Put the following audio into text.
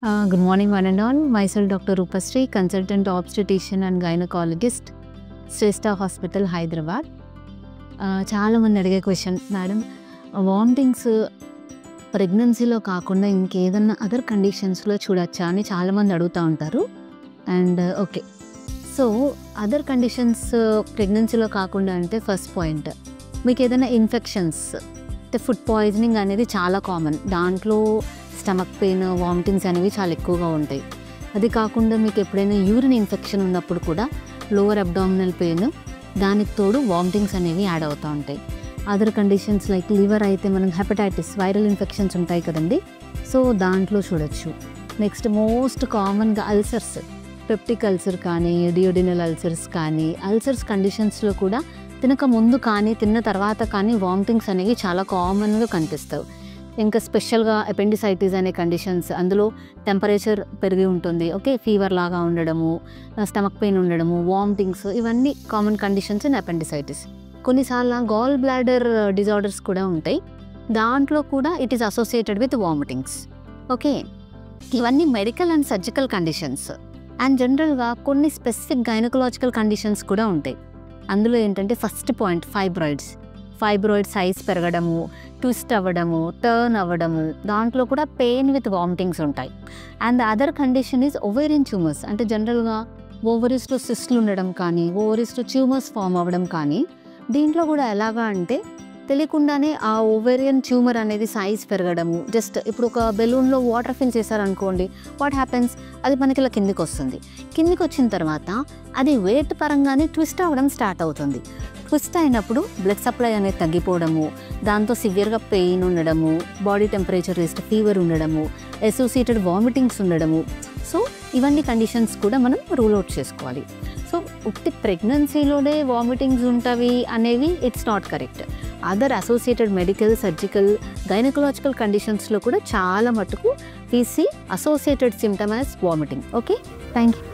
Good morning, one and all. Myself, Dr. Rupasri, consultant obstetrician and gynecologist, Shrestha Hospital, Hyderabad. చాలా మంది అడిగే question, madam vomitings ప్రెగ్నెన్సీలో కాకుండా ఇంకేదన్నా అదర్ కండిషన్స్లో చూడొచ్చా అని చాలామంది అడుగుతూ ఉంటారు. And okay, so other conditions ప్రెగ్నెన్సీలో కాకుండా అంటే ఫస్ట్ పాయింట్, మీకు ఏదైనా ఇన్ఫెక్షన్స్ అంటే ఫుడ్ పాయిజనింగ్ అనేది చాలా కామన్. దాంట్లో స్టమక్ పెయిన్, వామిటింగ్స్ అనేవి చాలా ఎక్కువగా ఉంటాయి. అది కాకుండా మీకు ఎప్పుడైనా యూరిన్ ఇన్ఫెక్షన్ ఉన్నప్పుడు కూడా లోవర్ అబ్డామినల్ పెయిన్, దానికి తోడు వామిటింగ్స్ అనేవి యాడ్ అవుతూ ఉంటాయి. అదర్ కండిషన్స్ లైక్ లివర్ అయితే మనం హెపటైటిస్, వైరల్ ఇన్ఫెక్షన్స్ ఉంటాయి కదండి, సో దాంట్లో చూడొచ్చు. నెక్స్ట్ మోస్ట్ కామన్గా అల్సర్స్, పెప్టిక్ అల్సర్ కానీ డియోడినల్ అల్సర్స్ కానీ, అల్సర్స్ కండిషన్స్లో కూడా తినక ముందు కానీ తిన్న తర్వాత కానీ వామిటింగ్స్ అనేవి చాలా కామన్గా కనిపిస్తాయి. ఇంకా స్పెషల్గా అపెండిసైటిస్ అనే కండిషన్స్, అందులో టెంపరేచర్ పెరిగి ఉంటుంది, ఓకే, ఫీవర్ లాగా ఉండడము, స్టమక్ పెయిన్ ఉండడము, వామిటింగ్స్, ఇవన్నీ కామన్ కండిషన్స్ ఇన్ అపెండిసైటిస్. కొన్నిసార్లు గాల్ బ్లాడర్ డిజార్డర్స్ కూడా ఉంటాయి, దాంట్లో కూడా it is associated with vomitings. Okay, ఇవన్నీ medical and surgical conditions. And జనరల్గా కొన్ని స్పెసిఫిక్ గైనకలాజికల్ కండిషన్స్ కూడా ఉంటాయి. అందులో ఏంటంటే ఫస్ట్ పాయింట్ ఫైబ్రాయిడ్ సైజ్ పెరగడము, ట్విస్ట్ అవ్వడము, టర్న్ అవ్వడము, దాంట్లో కూడా పెయిన్ విత్ వామిటింగ్స్ ఉంటాయి. And other condition is ovarian tumours, అంటే జనరల్గా ఓవరీస్లో సిస్ట్లు ఉండడం కానీ, ఓవరీస్లో ట్యూమర్స్ ఫామ్ అవ్వడం కానీ, దీంట్లో కూడా ఎలాగా అంటే తెలియకుండానే ఆ ఓవేరియన్ ట్యూమర్ అనేది సైజ్ పెరగడము. జస్ట్ ఇప్పుడు ఒక బెలూన్లో వాటర్ ఫిల్ చేశారనుకోండి, వాట్ హ్యాపెన్స్, అది మనకి ఇలా కిందికి వస్తుంది. కిందికి వచ్చిన తర్వాత అది వెయిట్ పరంగానే ట్విస్ట్ అవ్వడం స్టార్ట్ అవుతుంది. ట్విస్ట్ అయినప్పుడు బ్లడ్ సప్లై అనేది తగ్గిపోవడము, దాంతో సివియర్గా పెయిన్ ఉండడము, బాడీ టెంపరేచర్ రేస్ట్, ఫీవర్ ఉండడము, అసోసియేటెడ్ వామిటింగ్స్ ఉండడము. సో ఇవన్నీ కండిషన్స్ కూడా మనం రూల్ అవుట్ చేసుకోవాలి. సో ఉట్టి ప్రెగ్నెన్సీలోనే వామిటింగ్స్ ఉంటాయి అనేవి it's not correct. Other associated medical, surgical, gynaecological కండిషన్స్లో కూడా చాలా మటుకు we see associated symptom as vomiting. Okay, thank you.